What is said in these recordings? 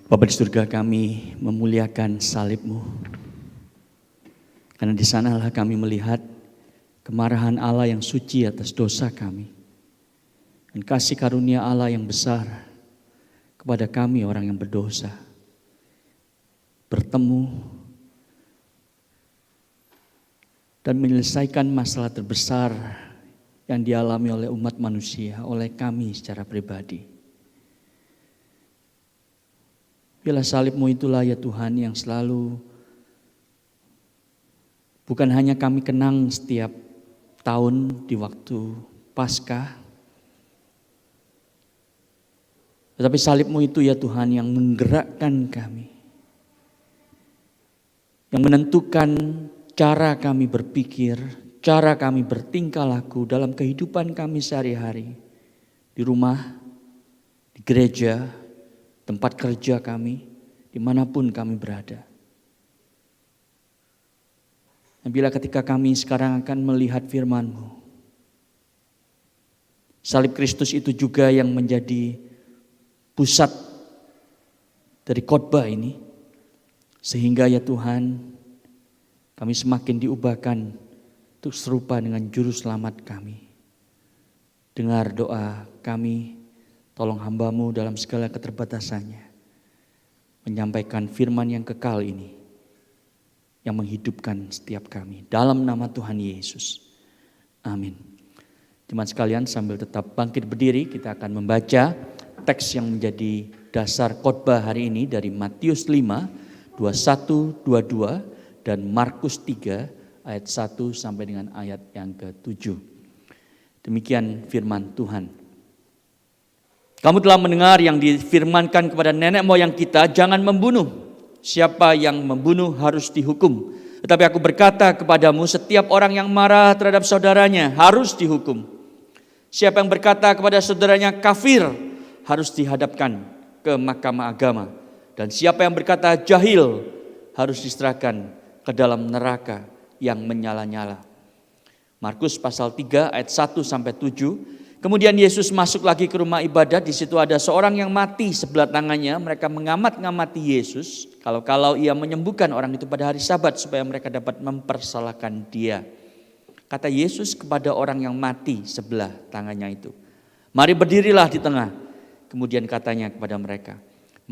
Bapa di surga, kami memuliakan salib-Mu. Karena di sanalah kami melihat kemarahan Allah yang suci atas dosa kami. Dan kasih karunia Allah yang besar kepada kami orang yang berdosa. Bertemu dan menyelesaikan masalah terbesar yang dialami oleh umat manusia, oleh kami secara pribadi. Biarlah salib-Mu itulah ya Tuhan yang selalu bukan hanya kami kenang setiap tahun di waktu Paskah, tetapi salib-Mu itu ya Tuhan yang menggerakkan kami, yang menentukan cara kami berpikir, cara kami bertingkah laku dalam kehidupan kami sehari-hari, di rumah, di gereja, tempat kerja kami, dimanapun kami berada. Dan bila ketika kami sekarang akan melihat firman-Mu, salib Kristus itu juga yang menjadi pusat dari khotbah ini, sehingga ya Tuhan, kami semakin diubahkan untuk serupa dengan juru selamat kami. Dengar doa kami, tolong hamba-Mu dalam segala keterbatasannya menyampaikan firman yang kekal ini yang menghidupkan setiap kami. Dalam nama Tuhan Yesus. Amin. Jemaat sekalian, sambil tetap bangkit berdiri, kita akan membaca teks yang menjadi dasar khotbah hari ini dari Matius 5, 21, 22 dan Markus 3 ayat 1 sampai dengan ayat yang ke-7. Demikian firman Tuhan. Kamu telah mendengar yang difirmankan kepada nenek moyang kita, jangan membunuh. Siapa yang membunuh harus dihukum. Tetapi aku berkata kepadamu, setiap orang yang marah terhadap saudaranya harus dihukum. Siapa yang berkata kepada saudaranya kafir harus dihadapkan ke mahkamah agama. Dan siapa yang berkata jahil harus diserahkan ke dalam neraka yang menyala-nyala. Markus pasal 3 ayat 1 sampai 7. Kemudian Yesus masuk lagi ke rumah ibadat. Di situ ada seorang yang mati sebelah tangannya. Mereka mengamat-ngamati Yesus. Kalau ia menyembuhkan orang itu pada hari Sabat supaya mereka dapat mempersalahkan dia. Kata Yesus kepada orang yang mati sebelah tangannya itu, mari berdirilah di tengah. Kemudian katanya kepada mereka,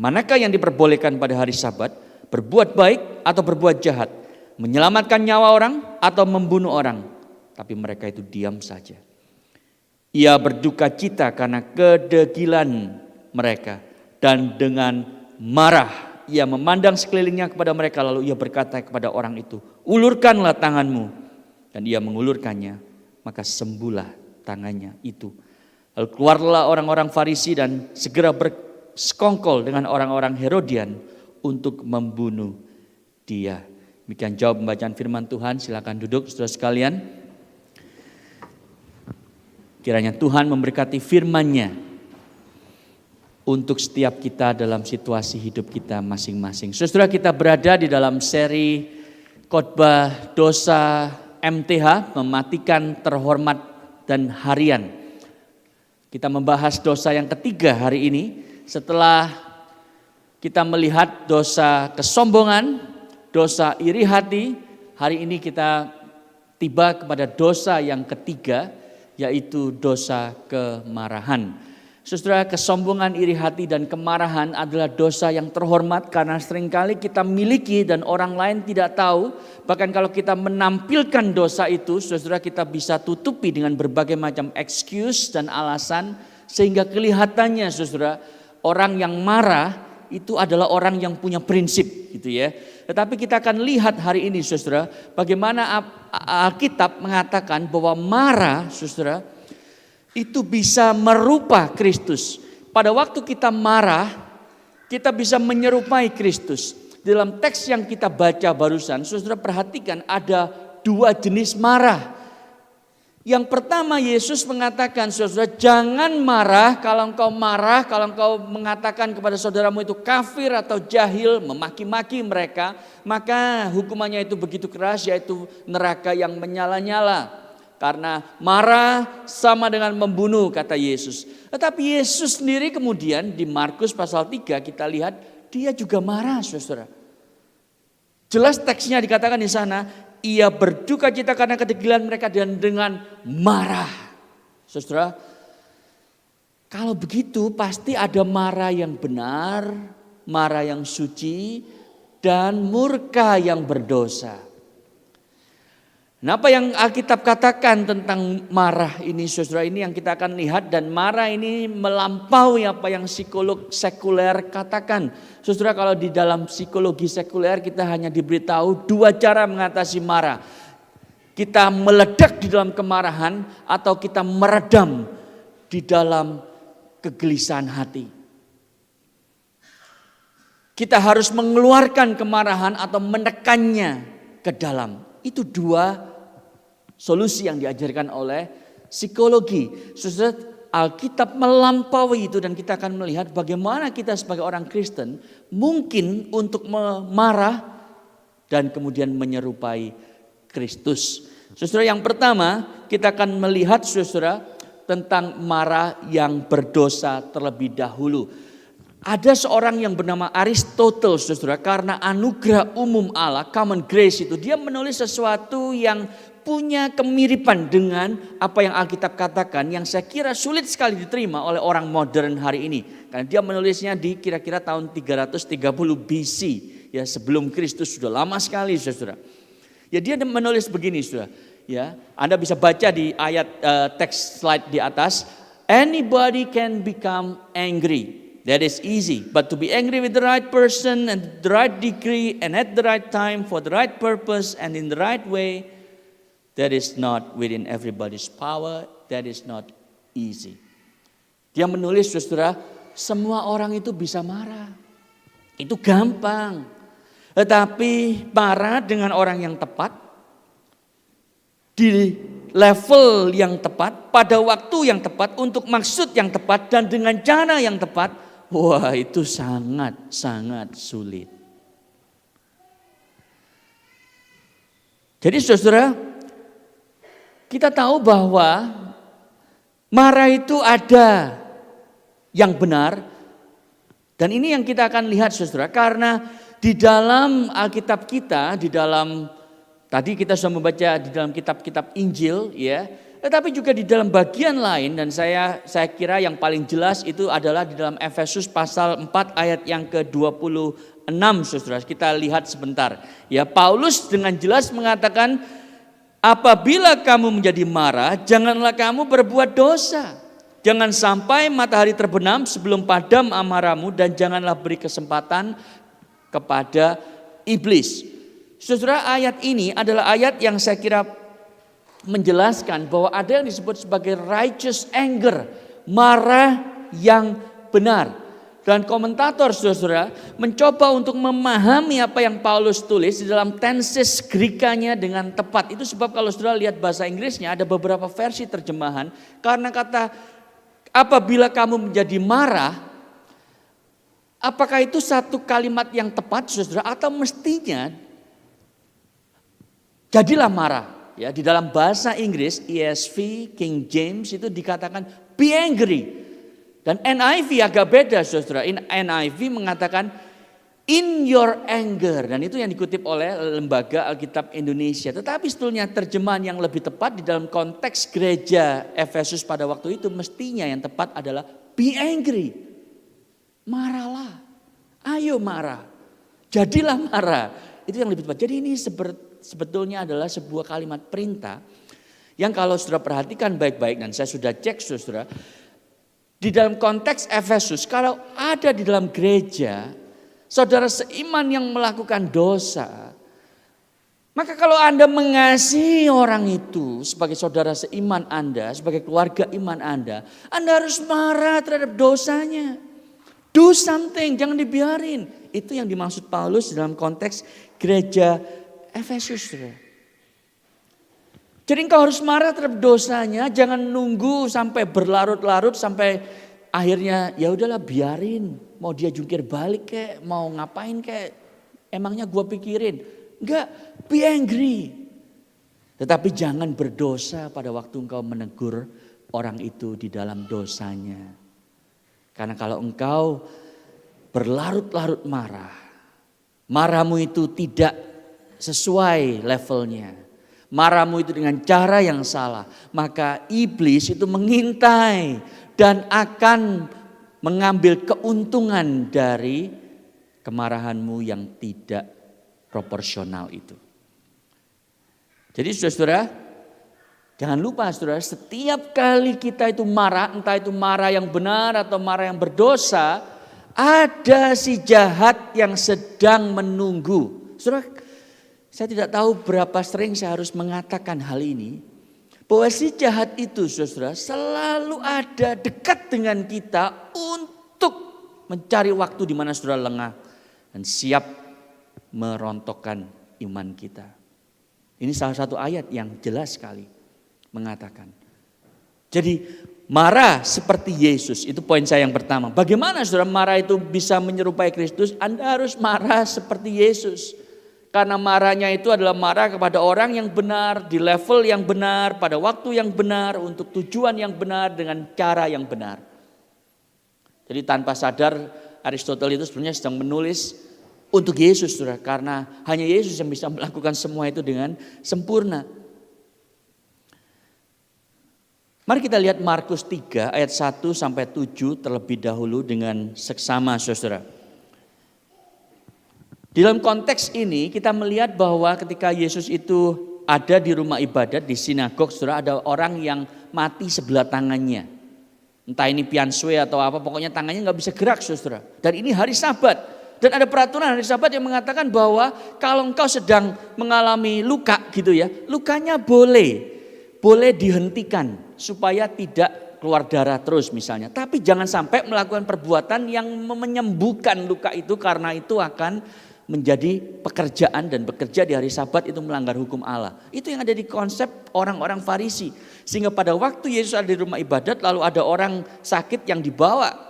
manakah yang diperbolehkan pada hari Sabat? Berbuat baik atau berbuat jahat? Menyelamatkan nyawa orang atau membunuh orang? Tapi mereka itu diam saja. Ia berduka cita karena kedegilan mereka. Dan dengan marah ia memandang sekelilingnya kepada mereka. Lalu ia berkata kepada orang itu, ulurkanlah tanganmu. Dan ia mengulurkannya. Maka sembuhlah tangannya itu. Lalu keluarlah orang-orang Farisi dan segera bersekongkol dengan orang-orang Herodian untuk membunuh dia. Demikian jawab pembacaan firman Tuhan. Silakan duduk saudara sekalian. Kiranya Tuhan memberkati firman-Nya untuk setiap kita dalam situasi hidup kita masing-masing. Saudara, kita berada di dalam seri khotbah dosa MTH, mematikan, terhormat dan harian. Kita membahas dosa yang ketiga hari ini setelah kita melihat dosa kesombongan, dosa iri hati. Hari ini kita tiba kepada dosa yang ketiga, yaitu dosa kemarahan. Saudara, kesombongan, iri hati dan kemarahan adalah dosa yang terhormat karena seringkali kita miliki dan orang lain tidak tahu. Bahkan kalau kita menampilkan dosa itu, saudara, kita bisa tutupi dengan berbagai macam excuse dan alasan sehingga kelihatannya, saudara, orang yang marah itu adalah orang yang punya prinsip, gitu ya. Tetapi kita akan lihat hari ini, saudara, bagaimana Alkitab mengatakan bahwa marah, saudara, itu bisa merupa Kristus. Pada waktu kita marah, kita bisa menyerupai Kristus. Dalam teks yang kita baca barusan, saudara perhatikan ada dua jenis marah. Yang pertama, Yesus mengatakan, saudara, jangan marah. Kalau engkau marah, kalau engkau mengatakan kepada saudaramu itu kafir atau jahil, memaki-maki mereka, maka hukumannya itu begitu keras, yaitu neraka yang menyala-nyala. Karena marah sama dengan membunuh, kata Yesus. Tetapi Yesus sendiri kemudian di Markus pasal 3 kita lihat dia juga marah, saudara. Jelas teksnya dikatakan di sana, ia berduka cita karena kedegilan mereka dan dengan marah. Saudara, kalau begitu pasti ada marah yang benar, marah yang suci, dan murka yang berdosa. Nah, apa yang Alkitab katakan tentang marah ini, saudara, ini yang kita akan lihat. Dan marah ini melampaui apa yang psikolog sekuler katakan. Saudara, kalau di dalam psikologi sekuler kita hanya diberitahu 2 cara mengatasi marah. Kita meledak di dalam kemarahan atau kita meredam di dalam kegelisahan hati. Kita harus mengeluarkan kemarahan atau menekannya ke dalam. Itu 2 solusi yang diajarkan oleh psikologi. Saudara, Alkitab melampaui itu dan kita akan melihat bagaimana kita sebagai orang Kristen mungkin untuk marah dan kemudian menyerupai Kristus. Saudara, yang pertama kita akan melihat, saudara, tentang marah yang berdosa terlebih dahulu. Ada seorang yang bernama Aristoteles, saudara, karena anugerah umum Allah, common grace itu, dia menulis sesuatu yang punya kemiripan dengan apa yang Alkitab katakan, yang saya kira sulit sekali diterima oleh orang modern hari ini. Karena dia menulisnya di kira-kira tahun 330 BC, ya sebelum Kristus, sudah lama sekali, saudara. Ya, dia menulis begini, saudara. Ya, Anda bisa baca di ayat teks slide di atas. Anybody can become angry. That is easy. But to be angry with the right person and the right degree and at the right time for the right purpose and in the right way, that is not within everybody's power. That is not easy. Dia menulis, saudara, semua orang itu bisa marah. Itu gampang. Tetapi marah dengan orang yang tepat, di level yang tepat, pada waktu yang tepat, untuk maksud yang tepat, dan dengan cara yang tepat, wah, itu sangat sulit. Jadi, saudara, kita tahu bahwa marah itu ada yang benar. Dan ini yang kita akan lihat, saudara, karena di dalam Alkitab kita, di dalam tadi kita sudah membaca di dalam kitab-kitab Injil, ya, tetapi juga di dalam bagian lain, dan saya kira yang paling jelas itu adalah di dalam Efesus pasal 4 ayat yang ke-26, saudara. Kita lihat sebentar. Ya, Paulus dengan jelas mengatakan, apabila kamu menjadi marah, janganlah kamu berbuat dosa. Jangan sampai matahari terbenam sebelum padam amarahmu, dan janganlah beri kesempatan kepada iblis. Saudara, ayat ini adalah ayat yang saya kira menjelaskan bahwa ada yang disebut sebagai righteous anger, marah yang benar. Dan komentator, saudara, mencoba untuk memahami apa yang Paulus tulis di dalam tenses Greek-nya dengan tepat. Itu sebab kalau saudara lihat bahasa Inggrisnya ada beberapa versi terjemahan, karena kata apabila kamu menjadi marah, apakah itu satu kalimat yang tepat, saudara, atau mestinya jadilah marah. Ya, di dalam bahasa Inggris ESV, King James itu dikatakan be angry. Dan NIV agak beda, saudara. NIV mengatakan in your anger, dan itu yang dikutip oleh Lembaga Alkitab Indonesia. Tetapi sebetulnya terjemahan yang lebih tepat di dalam konteks gereja Efesus pada waktu itu mestinya yang tepat adalah be angry. Marahlah. Ayo marah. Jadilah marah. Itu yang lebih tepat. Jadi ini sebetulnya adalah sebuah kalimat perintah yang kalau saudara perhatikan baik-baik, dan saya sudah cek, saudara, di dalam konteks Efesus, kalau ada di dalam gereja saudara seiman yang melakukan dosa, maka kalau Anda mengasihi orang itu sebagai saudara seiman Anda, sebagai keluarga iman Anda harus marah terhadap dosanya. Do something, jangan dibiarin. Itu yang dimaksud Paulus dalam konteks gereja Efesus. Jadi engkau harus marah terhadap dosanya, jangan nunggu sampai berlarut-larut sampai akhirnya ya udahlah biarin, mau dia jungkir balik kek, mau ngapain kek, emangnya gua pikirin. Enggak, be angry. Tetapi jangan berdosa pada waktu engkau menegur orang itu di dalam dosanya. Karena kalau engkau berlarut-larut marah, marahmu itu tidak sesuai levelnya, marahmu itu dengan cara yang salah, maka iblis itu mengintai dan akan mengambil keuntungan dari kemarahanmu yang tidak proporsional itu. Jadi saudara-saudara, jangan lupa saudara, setiap kali kita itu marah, entah itu marah yang benar atau marah yang berdosa, ada si jahat yang sedang menunggu. Saudara, saya tidak tahu berapa sering saya harus mengatakan hal ini, bahwa si jahat itu saudara selalu ada dekat dengan kita untuk mencari waktu di mana saudara lengah dan siap merontokkan iman kita. Ini salah satu ayat yang jelas sekali mengatakan. Jadi marah seperti Yesus, itu poin saya yang pertama. Bagaimana saudara marah itu bisa menyerupai Kristus? Anda harus marah seperti Yesus. Karena marahnya itu adalah marah kepada orang yang benar, di level yang benar, pada waktu yang benar, untuk tujuan yang benar, dengan cara yang benar. Jadi tanpa sadar Aristoteles itu sebenarnya sedang menulis untuk Yesus, saudara, karena hanya Yesus yang bisa melakukan semua itu dengan sempurna. Mari kita lihat Markus 3 ayat 1 sampai 7 terlebih dahulu dengan seksama, saudara. Di dalam konteks ini kita melihat bahwa ketika Yesus itu ada di rumah ibadat, di sinagog, saudara, ada orang yang mati sebelah tangannya. Entah ini piansue atau apa, pokoknya tangannya nggak bisa gerak, saudara. Dan ini hari Sabat. Dan ada peraturan hari Sabat yang mengatakan bahwa kalau engkau sedang mengalami luka gitu ya, lukanya boleh dihentikan supaya tidak keluar darah terus misalnya. Tapi jangan sampai melakukan perbuatan yang menyembuhkan luka itu, karena itu akan menjadi pekerjaan, dan bekerja di hari Sabat itu melanggar hukum Allah. Itu yang ada di konsep orang-orang Farisi. Sehingga pada waktu Yesus ada di rumah ibadat, lalu ada orang sakit yang dibawa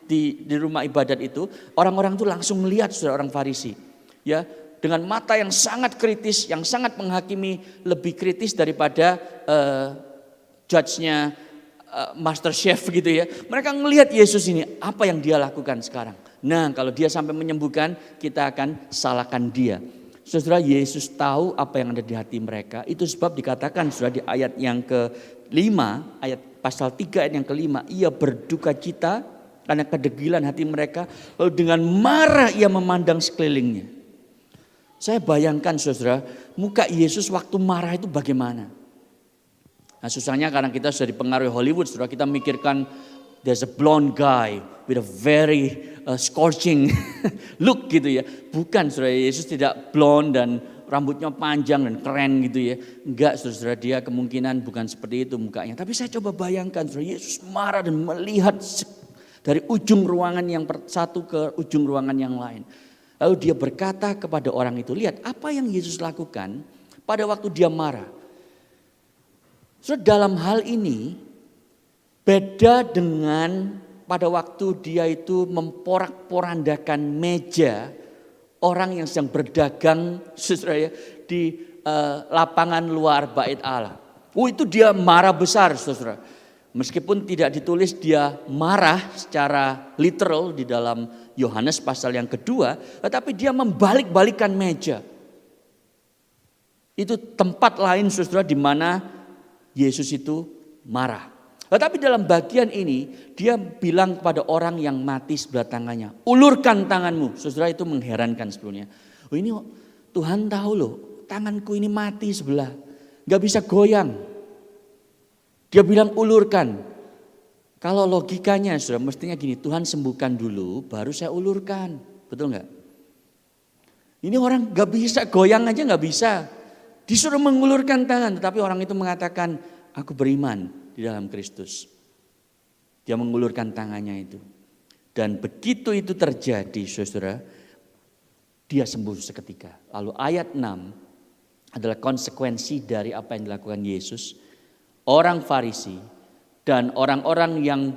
di rumah ibadat itu, orang-orang itu langsung melihat saudara, orang Farisi, ya, dengan mata yang sangat kritis, yang sangat menghakimi, lebih kritis daripada judge-nya master chef gitu ya. Mereka melihat Yesus ini, apa yang dia lakukan sekarang. Nah, kalau dia sampai menyembuhkan, kita akan salahkan dia. Saudara, Yesus tahu apa yang ada di hati mereka. Itu sebab dikatakan saudara di ayat yang ke-5, ayat pasal 3 ayat yang ke-5, ia berduka cita karena kedegilan hati mereka, lalu dengan marah ia memandang sekelilingnya. Saya bayangkan saudara, muka Yesus waktu marah itu bagaimana. Nah, susahnya karena kita sudah dipengaruhi Hollywood, saudara, kita mikirkan there's a blonde guy with a very scorching look gitu ya. Bukan, saudara, Yesus tidak blonde dan rambutnya panjang dan keren gitu ya. Enggak, saudara, dia kemungkinan bukan seperti itu mukanya. Tapi saya coba bayangkan, saudara, Yesus marah dan melihat dari ujung ruangan yang satu ke ujung ruangan yang lain. Lalu dia berkata kepada orang itu, lihat apa yang Yesus lakukan pada waktu dia marah. So, dalam hal ini beda dengan pada waktu dia itu memporak-porandakan meja orang yang sedang berdagang, saudara ya, di lapangan luar bait Allah. Itu dia marah besar, saudara. Meskipun tidak ditulis dia marah secara literal di dalam Yohanes pasal yang kedua, tetapi dia membalik-balikan meja. Itu tempat lain, saudara, di mana Yesus itu marah. Tetapi dalam bagian ini dia bilang kepada orang yang mati sebelah tangannya, ulurkan tanganmu. Saudara, itu mengherankan sebelumnya. Oh, ini Tuhan tahu loh, tanganku ini mati sebelah, gak bisa goyang. Dia bilang ulurkan. Kalau logikanya saudara, mestinya gini, Tuhan sembuhkan dulu baru saya ulurkan. Betul gak? Ini orang gak bisa, goyang aja gak bisa. Disuruh mengulurkan tangan, tetapi orang itu mengatakan, aku beriman di dalam Kristus. Dia mengulurkan tangannya itu. Dan begitu itu terjadi, saudara, dia sembuh seketika. Lalu ayat 6 adalah konsekuensi dari apa yang dilakukan Yesus. Orang Farisi dan orang-orang yang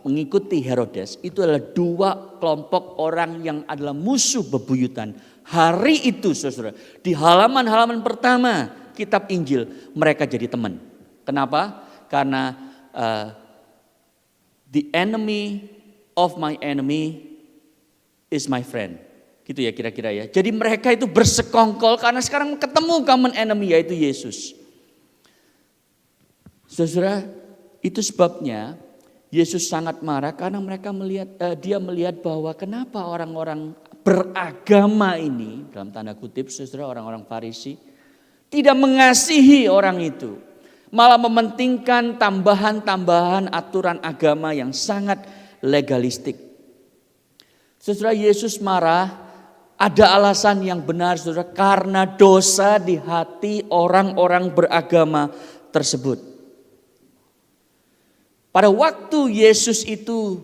mengikuti Herodes itu adalah dua kelompok orang yang adalah musuh bebuyutan. Hari itu, saudara, di halaman-halaman pertama kitab Injil mereka jadi teman. Kenapa? Karena the enemy of my enemy is my friend. Gitu ya kira-kira ya. Jadi mereka itu bersekongkol karena sekarang ketemu common enemy yaitu Yesus. Saudara, itu sebabnya Yesus sangat marah karena dia melihat bahwa kenapa orang-orang beragama ini, dalam tanda kutip saudara, orang-orang Farisi tidak mengasihi orang itu. Malah mementingkan tambahan-tambahan aturan agama yang sangat legalistik. Saudara, Yesus marah ada alasan yang benar saudara, karena dosa di hati orang-orang beragama tersebut. Pada waktu Yesus itu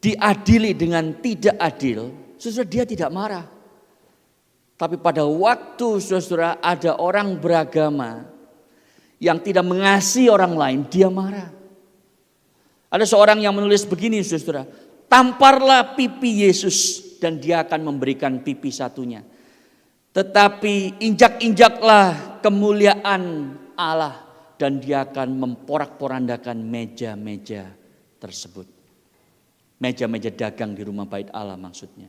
diadili dengan tidak adil, saudara, dia tidak marah. Tapi pada waktu saudara ada orang beragama yang tidak mengasihi orang lain, dia marah. Ada seorang yang menulis begini saudara, tamparlah pipi Yesus dan dia akan memberikan pipi satunya. Tetapi injak-injaklah kemuliaan Allah dan dia akan memporak-porandakan meja-meja tersebut. Meja-meja dagang di rumah bait Allah maksudnya.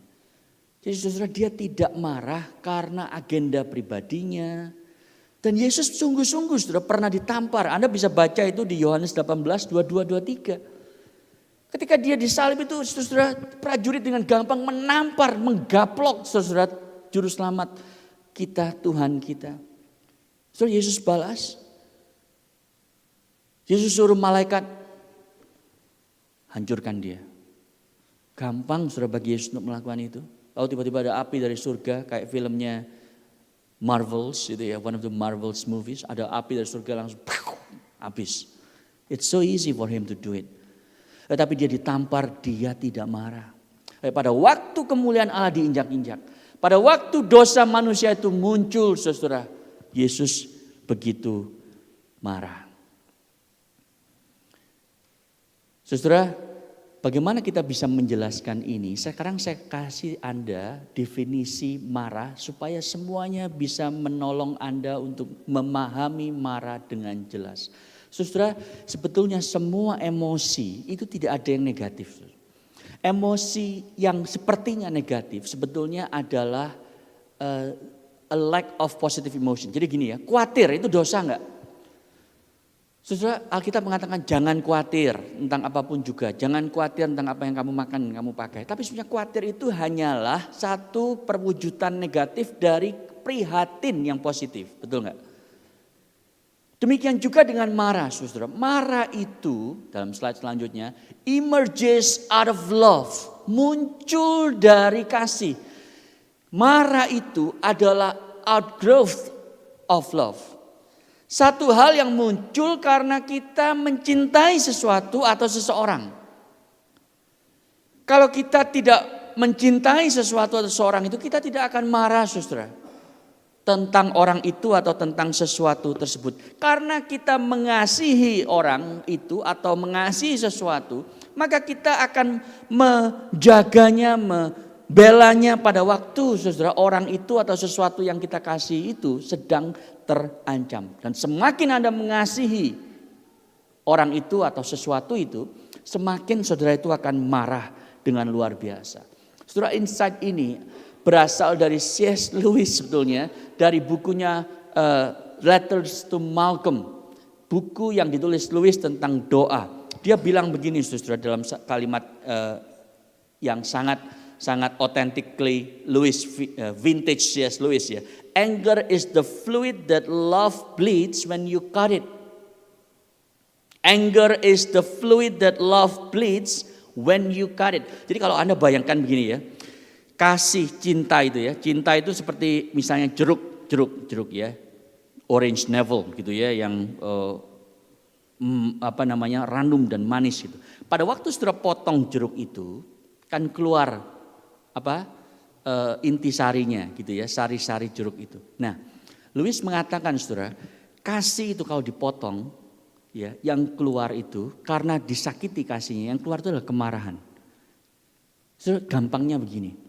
Jadi saudara, dia tidak marah karena agenda pribadinya. Dan Yesus sungguh-sungguh saudara pernah ditampar. Anda bisa baca itu di Yohanes 18, 22, 23. Ketika dia disalib itu saudara, prajurit dengan gampang menampar, menggaplok saudara juru selamat kita, Tuhan kita. Saudara, Yesus balas. Yesus suruh malaikat hancurkan dia. Gampang saudara bagi Yesus untuk melakukan itu. Lalu tiba-tiba ada api dari surga kayak filmnya Marvels itu ya, one of the Marvels movies. Ada api dari surga langsung habis. It's so easy for him to do it. Tetapi dia ditampar, dia tidak marah. Pada waktu kemuliaan Allah diinjak-injak, pada waktu dosa manusia itu muncul saudara, Yesus begitu marah. Saudara, bagaimana kita bisa menjelaskan ini? Sekarang saya kasih Anda definisi marah supaya semuanya bisa menolong Anda untuk memahami marah dengan jelas. Saudara, sebetulnya semua emosi itu tidak ada yang negatif. Emosi yang sepertinya negatif sebetulnya adalah a lack of positive emotion. Jadi gini ya, khawatir itu dosa enggak? Saudara, Alkitab mengatakan jangan khawatir tentang apapun juga. Jangan khawatir tentang apa yang kamu makan, yang kamu pakai. Tapi sebenarnya khawatir itu hanyalah satu perwujudan negatif dari prihatin yang positif. Betul nggak? Demikian juga dengan marah, saudara. Marah itu, dalam slide selanjutnya, emerges out of love. Muncul dari kasih. Marah itu adalah outgrowth of love. Satu hal yang muncul karena kita mencintai sesuatu atau seseorang. Kalau kita tidak mencintai sesuatu atau seseorang itu, kita tidak akan marah saudara. Tentang orang itu atau tentang sesuatu tersebut. Karena kita mengasihi orang itu atau mengasihi sesuatu, maka kita akan menjaganya, membelanya pada waktu saudara orang itu atau sesuatu yang kita kasih itu sedang terancam. Dan semakin Anda mengasihi orang itu atau sesuatu itu, semakin saudara itu akan marah dengan luar biasa. Saudara, insight ini berasal dari C.S. Lewis sebetulnya, dari bukunya Letters to Malcolm. Buku yang ditulis Lewis tentang doa. Dia bilang begini saudara dalam kalimat yang sangat authentically Lewis, vintage C.S. Lewis ya. Anger is the fluid that love bleeds when you cut it. Anger is the fluid that love bleeds when you cut it. Jadi kalau Anda bayangkan begini ya. Kasih cinta itu ya. Cinta itu seperti misalnya jeruk ya. Orange navel gitu ya yang random dan manis gitu. Pada waktu saudara potong jeruk itu kan keluar intisarinya gitu ya, sari-sari jeruk itu. Nah, Lewis mengatakan saudara, kasih itu kalau dipotong ya, yang keluar itu karena disakiti kasihnya, yang keluar itu adalah kemarahan. Saudara, gampangnya begini.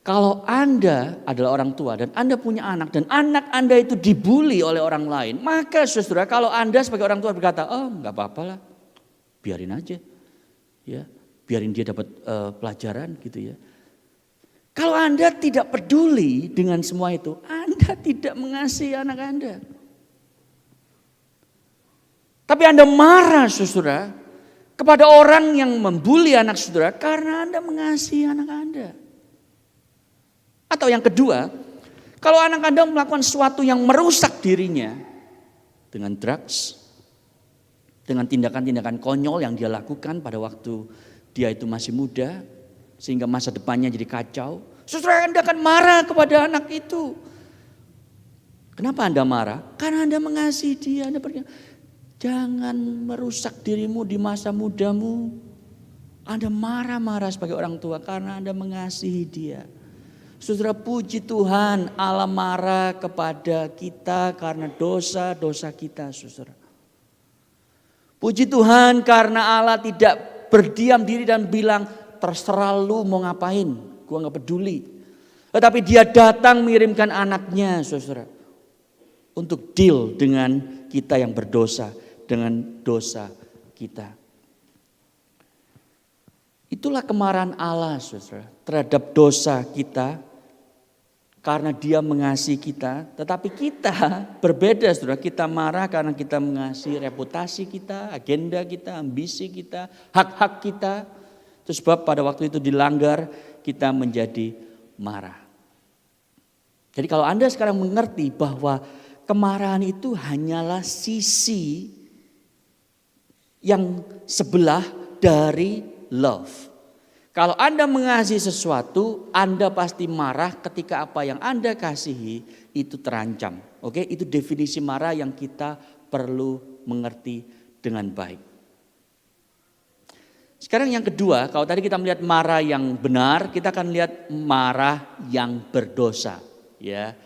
Kalau Anda adalah orang tua dan Anda punya anak dan anak Anda itu dibully oleh orang lain, maka saudara kalau Anda sebagai orang tua berkata, oh nggak apa-apa lah, biarin aja, ya biarin dia dapat pelajaran gitu ya. Kalau Anda tidak peduli dengan semua itu, Anda tidak mengasihi anak Anda. Tapi Anda marah saudara kepada orang yang membuli anak saudara karena Anda mengasihi anak Anda. Atau yang kedua, kalau anak Anda melakukan sesuatu yang merusak dirinya dengan drugs, dengan tindakan-tindakan konyol yang dia lakukan pada waktu dia itu masih muda, sehingga masa depannya jadi kacau, saudara Anda akan marah kepada anak itu. Kenapa Anda marah? Karena Anda mengasihi dia. Anda berkata, jangan merusak dirimu di masa mudamu. Anda marah-marah sebagai orang tua karena Anda mengasihi dia. Saudara, puji Tuhan, Allah marah kepada kita karena dosa-dosa kita, saudara. Puji Tuhan karena Allah tidak berdiam diri dan bilang, terserah lu mau ngapain, gua gak peduli. Tetapi dia datang mengirimkan anaknya, saudara, untuk deal dengan kita yang berdosa, dengan dosa kita. Itulah kemarahan Allah, saudara, terhadap dosa kita. Karena dia mengasihi kita, tetapi kita berbeda, saudara. Kita marah karena kita mengasihi reputasi kita, agenda kita, ambisi kita, hak-hak kita. Terus sebab pada waktu itu dilanggar, kita menjadi marah. Jadi kalau Anda sekarang mengerti bahwa kemarahan itu hanyalah sisi yang sebelah dari love. Kalau Anda mengasihi sesuatu, Anda pasti marah ketika apa yang Anda kasihi itu terancam. Oke, itu definisi marah yang kita perlu mengerti dengan baik. Sekarang yang kedua, kalau tadi kita melihat marah yang benar, kita akan lihat marah yang berdosa, ya.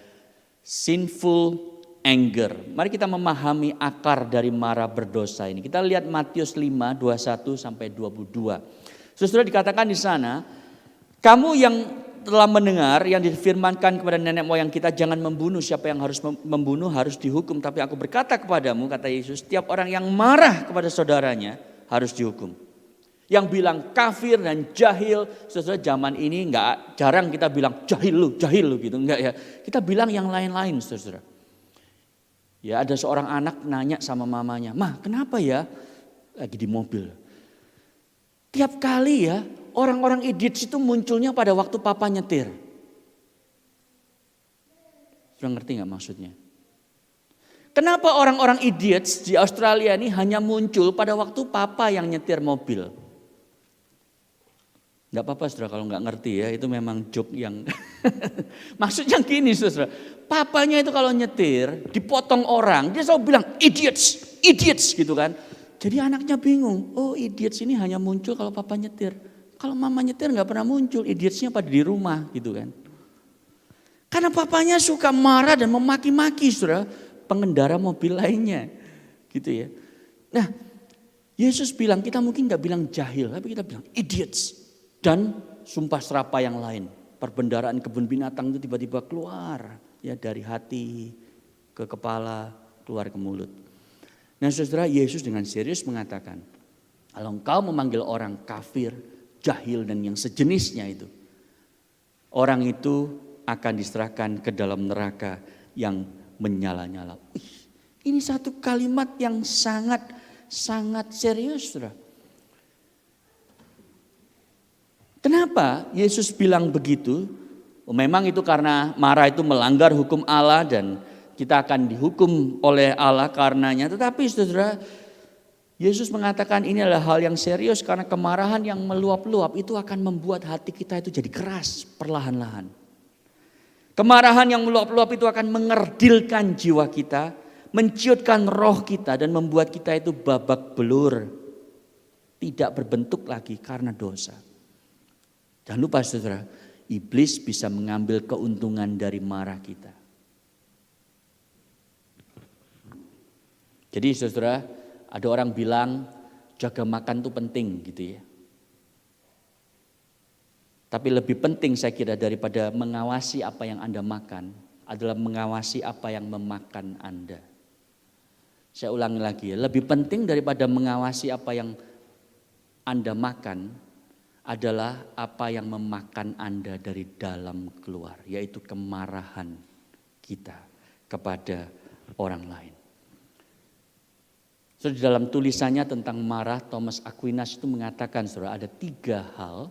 Sinful anger. Mari kita memahami akar dari marah berdosa ini. Kita lihat Matius 5, 21 sampai 22. Saudara, dikatakan di sana, kamu yang telah mendengar yang difirmankan kepada nenek moyang kita, jangan membunuh, siapa yang harus membunuh harus dihukum. Tapi aku berkata kepadamu, kata Yesus, setiap orang yang marah kepada saudaranya harus dihukum. Yang bilang kafir dan jahil, saudara, zaman ini jarang kita bilang jahil lu gitu, enggak ya. Kita bilang yang lain-lain, saudara. Ya, ada seorang anak nanya sama mamanya, "Mah, kenapa ya?" Lagi di mobil. Tiap kali ya orang-orang idiots itu munculnya pada waktu papa nyetir. Sudah ngerti gak maksudnya? Kenapa orang-orang idiots di Australia ini hanya muncul pada waktu papa yang nyetir mobil? Gak apa-apa saudara kalau gak ngerti ya, itu memang joke yang maksudnya gini saudara. Papanya itu kalau nyetir dipotong orang, dia selalu bilang idiots gitu kan. Jadi anaknya bingung, oh idiots ini hanya muncul kalau papa nyetir. Kalau mama nyetir gak pernah muncul, idiotsnya pada di rumah gitu kan. Karena papanya suka marah dan memaki-maki saudara pengendara mobil lainnya gitu ya. Nah Yesus bilang kita mungkin gak bilang jahil, tapi kita bilang idiots. Dan sumpah serapa yang lain. Perbendaharaan kebun binatang itu tiba-tiba keluar ya dari hati ke kepala, keluar ke mulut. Nah saudara, Yesus dengan serius mengatakan, kalau engkau memanggil orang kafir, jahil dan yang sejenisnya itu, orang itu akan diserahkan ke dalam neraka yang menyala-nyala. Ini satu kalimat yang sangat serius saudara. Kenapa Yesus bilang begitu? Memang itu karena marah itu melanggar hukum Allah dan kita akan dihukum oleh Allah karenanya. Tetapi saudara, Yesus mengatakan ini adalah hal yang serius karena kemarahan yang meluap-luap itu akan membuat hati kita itu jadi keras perlahan-lahan. Kemarahan yang meluap-luap itu akan mengerdilkan jiwa kita, menciutkan roh kita dan membuat kita itu babak belur. Tidak berbentuk lagi karena dosa. Jangan lupa saudara, iblis bisa mengambil keuntungan dari marah kita. Jadi saudara, ada orang bilang jaga makan itu penting gitu ya. Tapi lebih penting saya kira daripada mengawasi apa yang Anda makan adalah mengawasi apa yang memakan Anda. Saya ulangi lagi ya, lebih penting daripada mengawasi apa yang Anda makan adalah apa yang memakan Anda dari dalam keluar, yaitu kemarahan kita kepada orang lain. So, di dalam tulisannya tentang marah, Thomas Aquinas itu mengatakan, saudara, ada 3 hal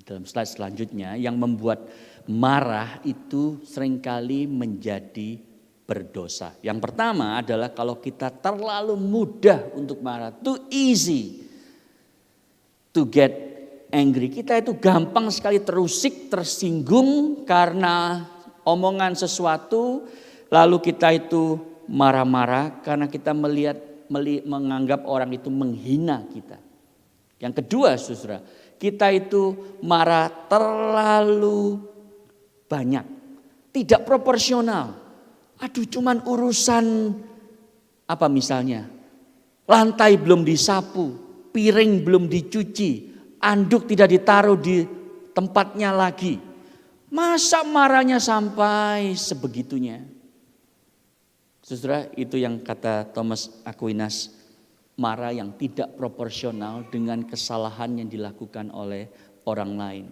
dalam slide selanjutnya yang membuat marah itu seringkali menjadi berdosa. Yang pertama adalah kalau kita terlalu mudah untuk marah, too easy to get angry. Kita itu gampang sekali terusik, tersinggung karena omongan sesuatu, lalu kita itu marah-marah karena kita menganggap orang itu menghina kita. Yang kedua, saudara, kita itu marah terlalu banyak, tidak proporsional. Aduh, cuman urusan apa misalnya? Lantai belum disapu, piring belum dicuci, anduk tidak ditaruh di tempatnya lagi. Masa marahnya sampai sebegitunya? Saudara, itu yang kata Thomas Aquinas, marah yang tidak proporsional dengan kesalahan yang dilakukan oleh orang lain.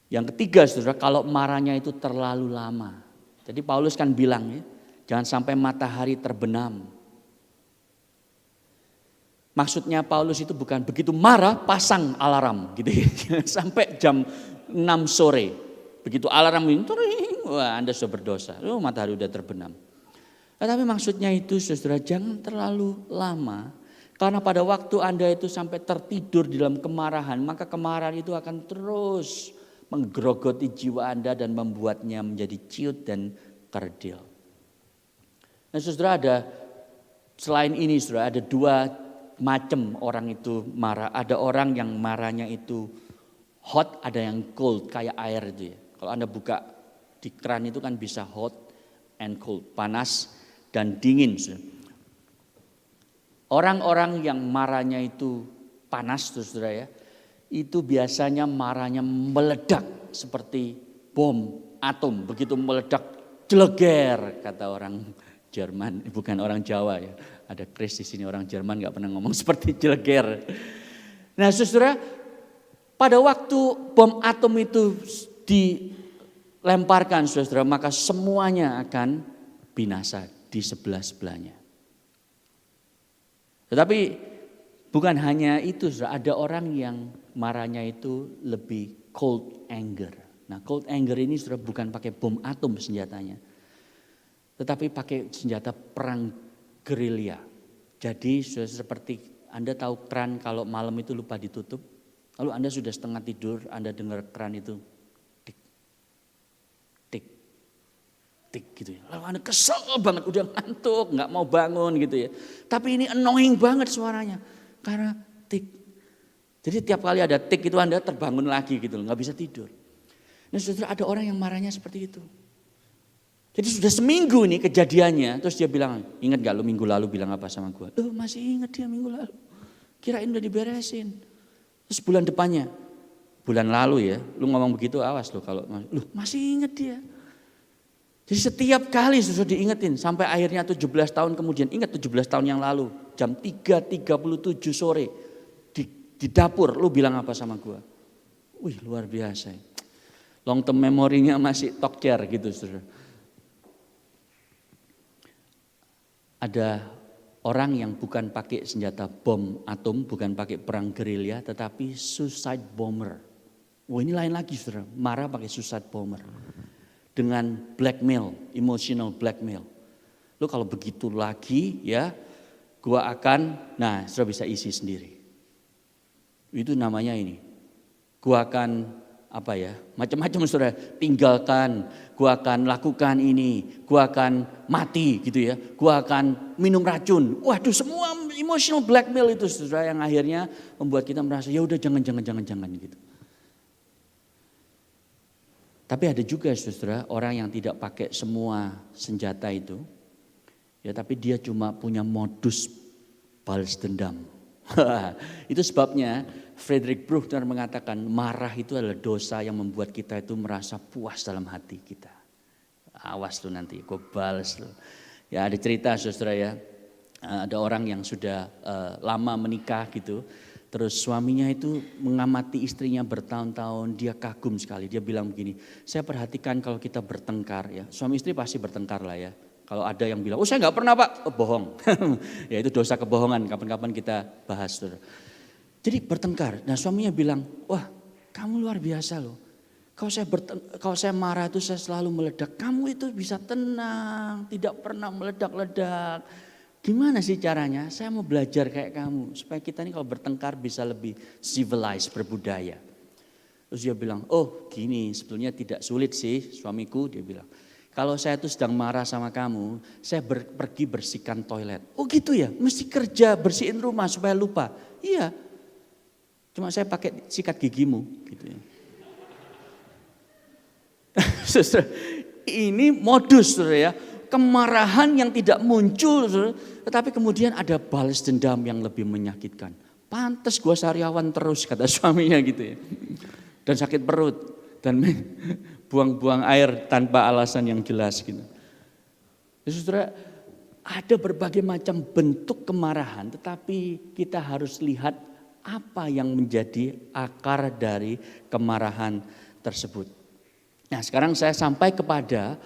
Yang ketiga, saudara, kalau marahnya itu terlalu lama. Jadi Paulus kan bilang ya, jangan sampai matahari terbenam. Maksudnya Paulus itu bukan begitu marah pasang alarm gitu ya. Sampai jam 6 sore. Begitu alarm ini, wah Anda sudah berdosa. Matahari udah terbenam. Tapi maksudnya itu, saudara, jangan terlalu lama. Karena pada waktu Anda itu sampai tertidur di dalam kemarahan, maka kemarahan itu akan terus menggerogoti jiwa Anda dan membuatnya menjadi ciut dan kerdil. Nah, saudara, selain ini, saudara, ada 2 macam orang itu marah. Ada orang yang marahnya itu hot, ada yang cold, kayak air itu ya. Kalau Anda buka di keran itu kan bisa hot and cold, panas dan dingin. Orang-orang yang marahnya itu panas, saudara ya, itu biasanya marahnya meledak seperti bom atom. Begitu meledak, jeleger, kata orang Jerman, bukan orang Jawa ya. Ada Chris di sini, orang Jerman nggak pernah ngomong seperti jeleger. Nah, saudara, pada waktu bom atom itu dilemparkan, saudara, maka semuanya akan binasa di sebelah-sebelahnya. Tetapi bukan hanya itu, saudara, ada orang yang marahnya itu lebih cold anger. Nah, cold anger ini, saudara, bukan pakai bom atom senjatanya, tetapi pakai senjata perang gerilya. Jadi saudara, seperti Anda tahu keran kalau malam itu lupa ditutup, lalu Anda sudah setengah tidur, Anda dengar keran itu tik gitu ya. Lalu Anda kesel banget, udah ngantuk, nggak mau bangun gitu ya. Tapi ini annoying banget suaranya karena tik. Jadi tiap kali ada tik itu Anda terbangun lagi gitu, nggak bisa tidur. Nah, saudara, ada orang yang marahnya seperti itu. Jadi sudah seminggu nih kejadiannya, terus dia bilang, ingat gak lu minggu lalu bilang apa sama gue? Loh, masih ingat dia minggu lalu. Kirain udah diberesin. Terus bulan depannya, bulan lalu ya, lu ngomong begitu awas lu kalau, lu masih ingat dia. Jadi setiap kali sudah diingetin sampai akhirnya 17 tahun kemudian, ingat 17 tahun yang lalu, jam 3.37 sore di dapur, lu bilang apa sama gue? Wih, luar biasa. Long term memorinya masih tokcer gitu, saudara. Ada orang yang bukan pakai senjata bom atom, bukan pakai perang gerilya, tetapi suicide bomber. Wah, ini lain lagi, saudara, marah pakai suicide bomber. Dengan blackmail, emotional blackmail. Lu kalau begitu lagi ya, gua akan, nah saudara bisa isi sendiri. Itu namanya ini. Gua akan apa ya, macam-macam saudara, tinggalkan, gua akan lakukan ini, gua akan mati gitu ya, gua akan minum racun. Waduh, semua emotional blackmail itu saudara yang akhirnya membuat kita merasa ya udah jangan gitu. Tapi ada juga saudara orang yang tidak pakai semua senjata itu, ya tapi dia cuma punya modus balas dendam. Itu sebabnya Friedrich Buechner mengatakan marah itu adalah dosa yang membuat kita itu merasa puas dalam hati kita. Awas lu nanti, gue balas lu. Ya ada cerita saudara ya, ada orang yang sudah lama menikah gitu, Terus suaminya itu mengamati istrinya bertahun-tahun, dia kagum sekali. Dia bilang begini, saya perhatikan kalau kita bertengkar ya, suami istri pasti bertengkar lah ya. Kalau ada yang bilang, oh saya nggak pernah pak, oh, bohong. Ya itu dosa kebohongan, kapan-kapan kita bahas. Saudara. Jadi bertengkar, nah suaminya bilang, wah kamu luar biasa loh. Kalau saya marah itu saya selalu meledak, kamu itu bisa tenang, tidak pernah meledak-ledak. Gimana sih caranya? Saya mau belajar kayak kamu. Supaya kita ini kalau bertengkar bisa lebih civilized, berbudaya. Terus dia bilang, oh gini sebetulnya tidak sulit sih suamiku. Dia bilang, kalau saya itu sedang marah sama kamu, saya pergi bersihkan toilet. Oh gitu ya, mesti kerja bersihin rumah supaya lupa. Iya, cuma saya pakai sikat gigimu. Gitu ya. Ini modus ya. Kemarahan yang tidak muncul, tetapi kemudian ada balas dendam yang lebih menyakitkan. Pantes gue sariawan terus kata suaminya gitu ya. Dan sakit perut dan buang-buang air tanpa alasan yang jelas gitu. Ya, saudara, ada berbagai macam bentuk kemarahan, tetapi kita harus lihat apa yang menjadi akar dari kemarahan tersebut. Nah, sekarang saya sampai kepada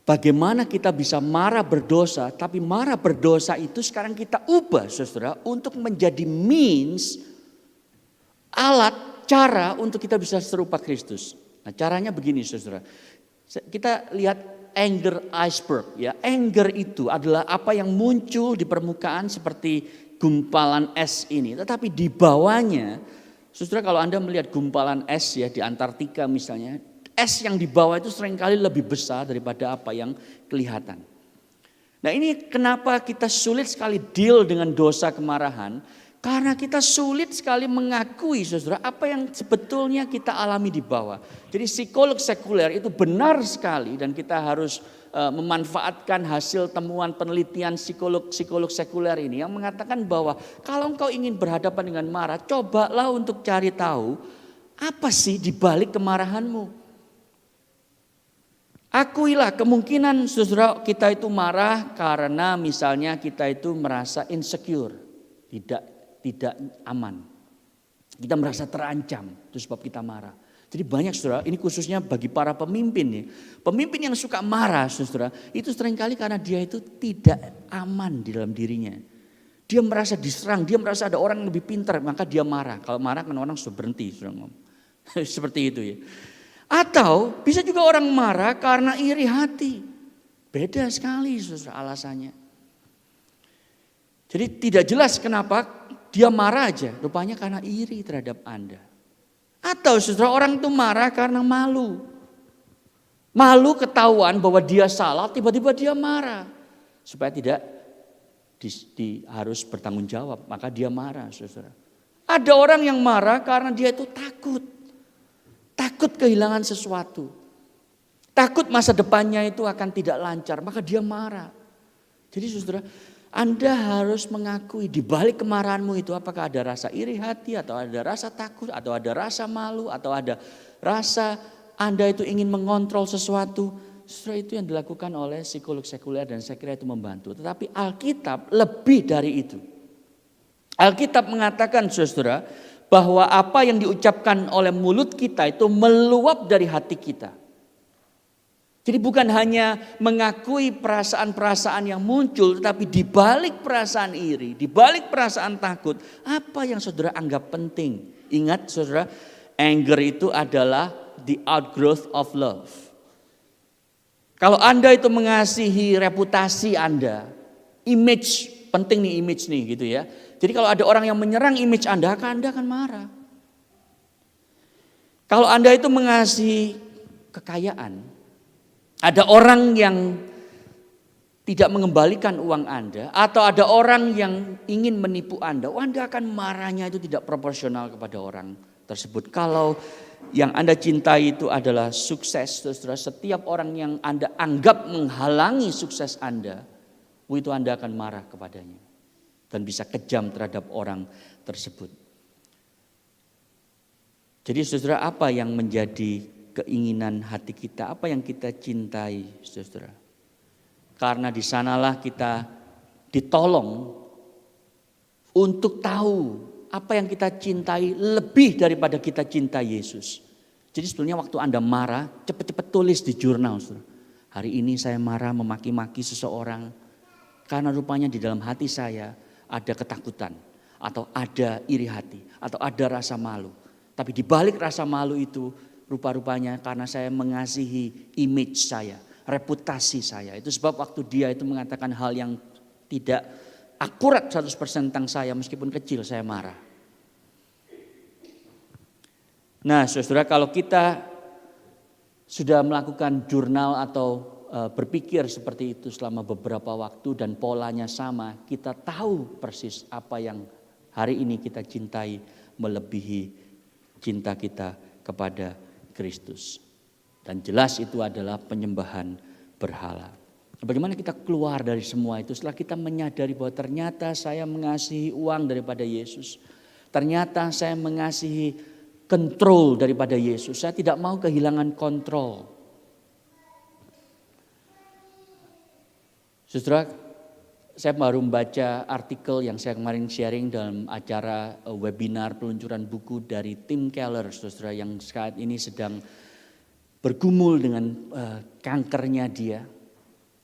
bagaimana kita bisa marah berdosa, tapi marah berdosa itu sekarang kita ubah saudara untuk menjadi means, alat, cara untuk kita bisa serupa Kristus. Nah caranya begini saudara, kita lihat anger iceberg ya. Anger itu adalah apa yang muncul di permukaan seperti gumpalan es ini. Tetapi di bawahnya, saudara kalau Anda melihat gumpalan es ya di Antartika misalnya, es yang di bawah itu seringkali lebih besar daripada apa yang kelihatan. Nah ini kenapa kita sulit sekali deal dengan dosa kemarahan. Karena kita sulit sekali mengakui saudara apa yang sebetulnya kita alami di bawah. Jadi psikolog sekuler itu benar sekali dan kita harus memanfaatkan hasil temuan penelitian psikolog sekuler ini. Yang mengatakan bahwa kalau engkau ingin berhadapan dengan marah, cobalah untuk cari tahu apa sih di balik kemarahanmu. Akuilah kemungkinan saudara kita itu marah karena misalnya kita itu merasa insecure, tidak aman. Kita merasa terancam, itu sebab kita marah. Jadi banyak saudara, ini khususnya bagi para pemimpin nih. Pemimpin yang suka marah saudara, itu seringkali karena dia itu tidak aman di dalam dirinya. Dia merasa diserang, dia merasa ada orang yang lebih pintar, maka dia marah. Kalau marah kan orang sudah berhenti, saudara ngomong. Seperti itu ya. Atau bisa juga orang marah karena iri hati. Beda sekali saudara alasannya. Jadi tidak jelas kenapa dia marah aja. Rupanya karena iri terhadap Anda. Atau saudara orang itu marah karena malu. Malu ketahuan bahwa dia salah, tiba-tiba dia marah. Supaya tidak harus bertanggung jawab. Maka dia marah saudara. Ada orang yang marah karena dia itu takut. Takut kehilangan sesuatu. Takut masa depannya itu akan tidak lancar. Maka dia marah. Jadi saudara, Anda harus mengakui di balik kemarahanmu itu apakah ada rasa iri hati. Atau ada rasa takut. Atau ada rasa malu. Atau ada rasa Anda itu ingin mengontrol sesuatu. Saudara, itu yang dilakukan oleh psikolog sekuler. Dan saya kira itu membantu. Tetapi Alkitab lebih dari itu. Alkitab mengatakan saudara, bahwa apa yang diucapkan oleh mulut kita itu meluap dari hati kita. Jadi bukan hanya mengakui perasaan-perasaan yang muncul, tetapi di balik perasaan iri, di balik perasaan takut, apa yang saudara anggap penting. Ingat saudara, anger itu adalah the outgrowth of love. Kalau Anda itu mengasihi reputasi Anda, image, penting nih image nih gitu ya. Jadi kalau ada orang yang menyerang image Anda akan marah. Kalau Anda itu mengasihi kekayaan, ada orang yang tidak mengembalikan uang Anda, atau ada orang yang ingin menipu Anda akan marahnya itu tidak proporsional kepada orang tersebut. Kalau yang Anda cintai itu adalah sukses, saudara, setiap orang yang Anda anggap menghalangi sukses Anda, itu Anda akan marah kepadanya. Dan bisa kejam terhadap orang tersebut. Jadi saudara, apa yang menjadi keinginan hati kita? Apa yang kita cintai saudara? Karena di sanalah kita ditolong untuk tahu apa yang kita cintai lebih daripada kita cinta Yesus. Jadi sebetulnya waktu Anda marah, cepat-cepat tulis di jurnal. Saudara. Hari ini saya marah memaki-maki seseorang karena rupanya di dalam hati saya ada ketakutan atau ada iri hati atau ada rasa malu. Tapi di balik rasa malu itu rupa-rupanya karena saya mengasihi image saya, reputasi saya. Itu sebab waktu dia itu mengatakan hal yang tidak akurat 100% tentang saya meskipun kecil saya marah. Nah saudara, kalau kita sudah melakukan jurnal atau berpikir seperti itu selama beberapa waktu dan polanya sama, kita tahu persis apa yang hari ini kita cintai melebihi cinta kita kepada Kristus. Dan jelas itu adalah penyembahan berhala. Bagaimana kita keluar dari semua itu setelah kita menyadari bahwa ternyata saya mengasihi uang daripada Yesus. Ternyata saya mengasihi kontrol daripada Yesus. Saya tidak mau kehilangan kontrol. Saudara, saya baru membaca artikel yang saya kemarin sharing dalam acara webinar peluncuran buku dari Tim Keller, saudara, yang saat ini sedang bergumul dengan kankernya dia.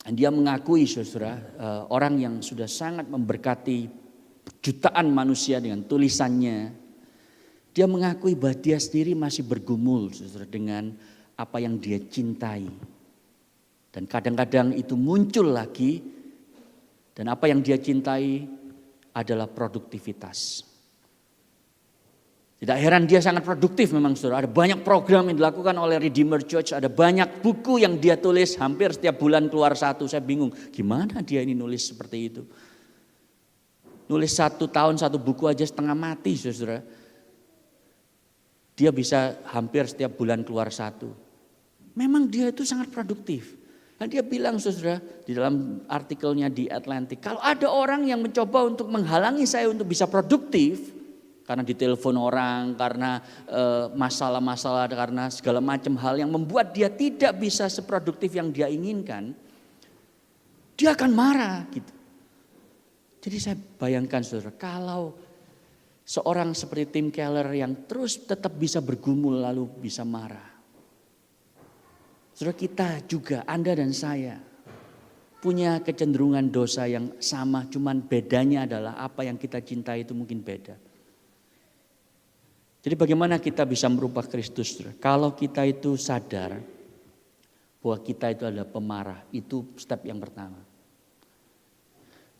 Dan dia mengakui, saudara, orang yang sudah sangat memberkati jutaan manusia dengan tulisannya. Dia mengakui bahwa dia sendiri masih bergumul, saudara, dengan apa yang dia cintai. Dan kadang-kadang itu muncul lagi dan apa yang dia cintai adalah produktivitas. Tidak heran dia sangat produktif memang saudara. Ada banyak program yang dilakukan oleh Redeemer Church. Ada banyak buku yang dia tulis hampir setiap bulan keluar satu. Saya bingung gimana dia ini nulis seperti itu. Nulis 1 tahun 1 buku aja setengah mati saudara. Dia bisa hampir setiap bulan keluar satu. Memang dia itu sangat produktif. Dan dia bilang saudara di dalam artikelnya di Atlantic, kalau ada orang yang mencoba untuk menghalangi saya untuk bisa produktif, karena ditelepon orang, karena masalah-masalah, karena segala macam hal yang membuat dia tidak bisa seproduktif yang dia inginkan, dia akan marah gitu. Jadi saya bayangkan saudara, kalau seorang seperti Tim Keller yang terus tetap bisa bergumul lalu bisa marah. Saudara, kita juga, Anda dan saya punya kecenderungan dosa yang sama, cuman bedanya adalah apa yang kita cintai itu mungkin beda. Jadi bagaimana kita bisa merubah Kristus? Saudara? Kalau kita itu sadar bahwa kita itu adalah pemarah, itu step yang pertama.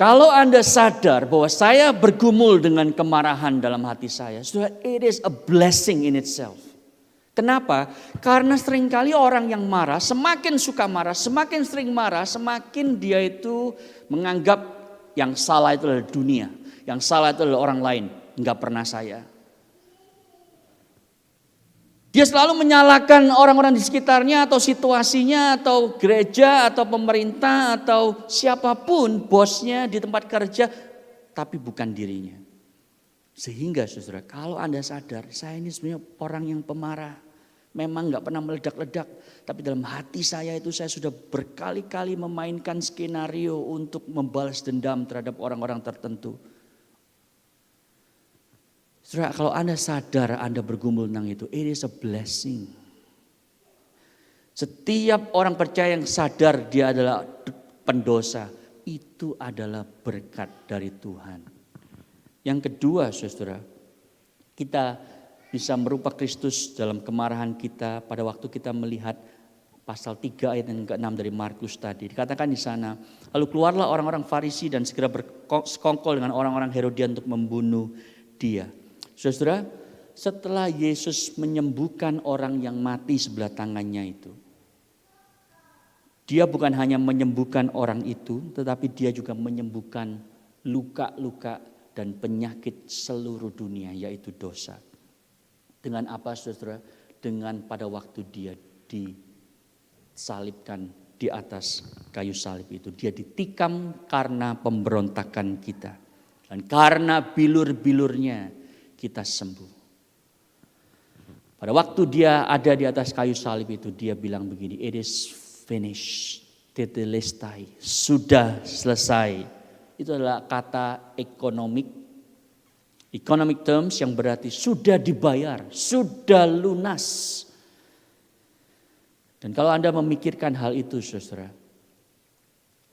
Kalau Anda sadar bahwa saya bergumul dengan kemarahan dalam hati saya, saudara, it is a blessing in itself. Kenapa? Karena seringkali orang yang marah, semakin suka marah, semakin sering marah, semakin dia itu menganggap yang salah itu adalah dunia. Yang salah itu adalah orang lain, enggak pernah saya. Dia selalu menyalahkan orang-orang di sekitarnya atau situasinya atau gereja atau pemerintah atau siapapun bosnya di tempat kerja, tapi bukan dirinya. Sehingga saudara, kalau Anda sadar, saya ini sebenarnya orang yang pemarah. Memang gak pernah meledak-ledak. Tapi dalam hati saya itu saya sudah berkali-kali memainkan skenario untuk membalas dendam terhadap orang-orang tertentu. Saudara, kalau Anda sadar Anda bergumul tentang itu, it is a blessing. Setiap orang percaya yang sadar dia adalah pendosa, itu adalah berkat dari Tuhan. Yang kedua saudara, kita bisa merubah Kristus dalam kemarahan kita pada waktu kita melihat pasal 3 ayat yang ke-6 dari Markus tadi. Dikatakan di sana, lalu keluarlah orang-orang Farisi dan segera bersekongkol dengan orang-orang Herodian untuk membunuh dia. Saudara, setelah Yesus menyembuhkan orang yang mati sebelah tangannya itu, dia bukan hanya menyembuhkan orang itu, tetapi dia juga menyembuhkan luka-luka dan penyakit seluruh dunia, yaitu dosa. Dengan apa saudara? Dengan pada waktu dia disalibkan di atas kayu salib itu. Dia ditikam karena pemberontakan kita. Dan karena bilur-bilurnya kita sembuh. Pada waktu dia ada di atas kayu salib itu, dia bilang begini, it is finished, tetelestai, sudah selesai. Itu adalah kata ekonomik Economic terms yang berarti sudah dibayar, sudah lunas. Dan kalau Anda memikirkan hal itu, saudara,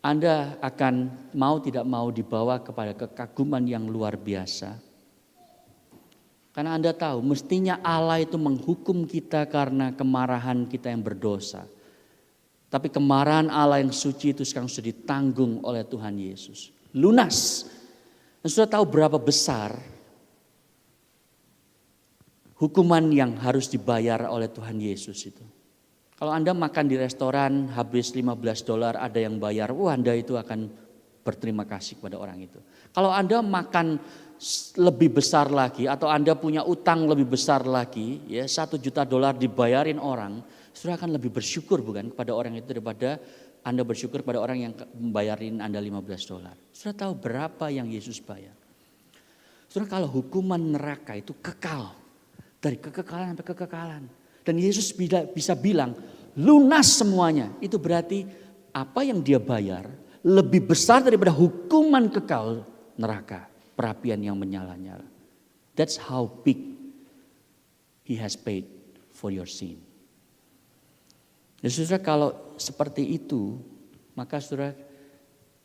Anda akan mau tidak mau dibawa kepada kekaguman yang luar biasa. Karena Anda tahu, mestinya Allah itu menghukum kita karena kemarahan kita yang berdosa. Tapi kemarahan Allah yang suci itu sekarang sudah ditanggung oleh Tuhan Yesus. Lunas. Dan sudah tahu berapa besar hukuman yang harus dibayar oleh Tuhan Yesus itu. Kalau Anda makan di restoran habis $15, ada yang bayar, Anda itu akan berterima kasih kepada orang itu. Kalau Anda makan lebih besar lagi atau Anda punya utang lebih besar lagi, ya $1 juta dibayarin orang, Saudara akan lebih bersyukur bukan kepada orang itu daripada Anda bersyukur kepada orang yang membayarin Anda $15. Saudara tahu berapa yang Yesus bayar? Saudara, kalau hukuman neraka itu kekal, dari kekekalan sampai kekekalan. Dan Yesus bisa bilang lunas semuanya. Itu berarti apa yang dia bayar lebih besar daripada hukuman kekal neraka, perapian yang menyala-nyala. That's how big he has paid for your sin. Dan saudara, kalau seperti itu, maka saudara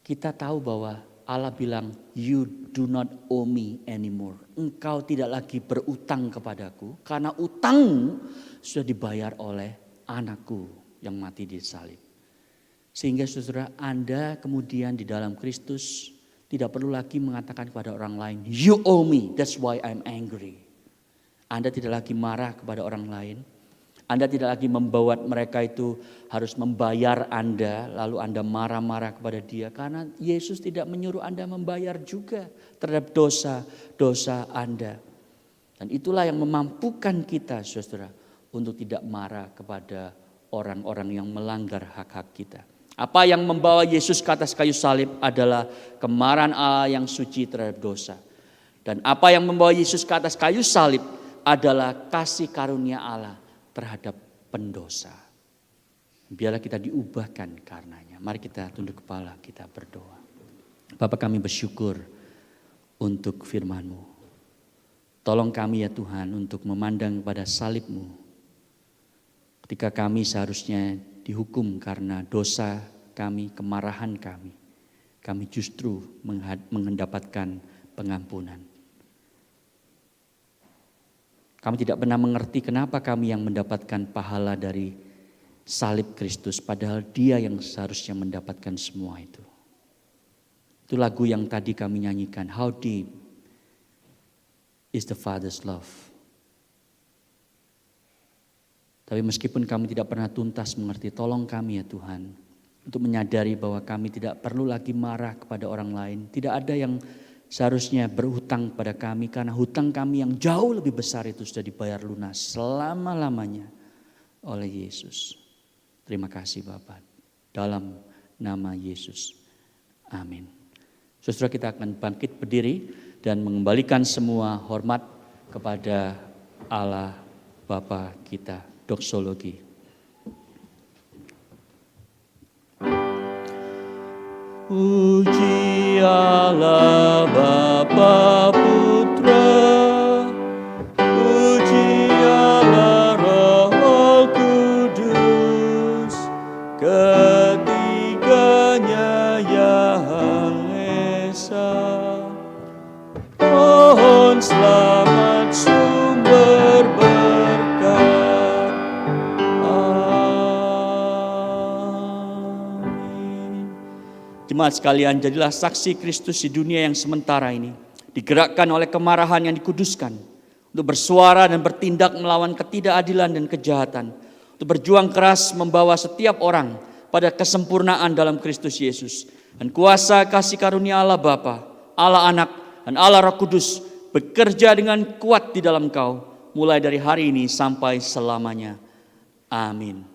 kita tahu bahwa Allah bilang, you do not owe me anymore. Engkau tidak lagi berutang kepadaku karena utangmu sudah dibayar oleh anakku yang mati di salib. Sehingga saudara, Anda kemudian di dalam Kristus tidak perlu lagi mengatakan kepada orang lain, you owe me, that's why I'm angry. Anda tidak lagi marah kepada orang lain. Anda tidak lagi membuat mereka itu harus membayar Anda, lalu Anda marah-marah kepada dia. Karena Yesus tidak menyuruh Anda membayar juga terhadap dosa-dosa Anda. Dan itulah yang memampukan kita, saudara, untuk tidak marah kepada orang-orang yang melanggar hak-hak kita. Apa yang membawa Yesus ke atas kayu salib adalah kemarahan Allah yang suci terhadap dosa. Dan apa yang membawa Yesus ke atas kayu salib adalah kasih karunia Allah terhadap pendosa. Biarlah kita diubahkan karenanya. Mari kita tunduk kepala, kita berdoa. Bapa, kami bersyukur untuk firman-Mu. Tolong kami ya Tuhan untuk memandang kepada salib-Mu. Ketika kami seharusnya dihukum karena dosa kami, kemarahan kami justru mendapatkan pengampunan. Kami tidak pernah mengerti kenapa kami yang mendapatkan pahala dari salib Kristus, padahal Dia yang seharusnya mendapatkan semua itu. Itu lagu yang tadi kami nyanyikan, how deep is the Father's love. Tapi meskipun kami tidak pernah tuntas mengerti, tolong kami ya Tuhan, untuk menyadari bahwa kami tidak perlu lagi marah kepada orang lain. Tidak ada yang seharusnya berhutang pada kami, karena hutang kami yang jauh lebih besar itu sudah dibayar lunas selama-lamanya oleh Yesus. Terima kasih Bapa. Dalam nama Yesus. Amin. Saudara, kita akan bangkit berdiri dan mengembalikan semua hormat kepada Allah Bapa kita. Doksologi. Puji Allah Bapa Putra, puji Allah Roh Kudus, ketiganya yang esa. Mohon selamat sumber berkat. Jemaat sekalian, jadilah saksi Kristus di dunia yang sementara ini. Digerakkan oleh kemarahan yang dikuduskan. Untuk bersuara dan bertindak melawan ketidakadilan dan kejahatan. Untuk berjuang keras membawa setiap orang pada kesempurnaan dalam Kristus Yesus. Dan kuasa kasih karunia Allah Bapa, Allah Anak, dan Allah Roh Kudus bekerja dengan kuat di dalam kau. Mulai dari hari ini sampai selamanya. Amin.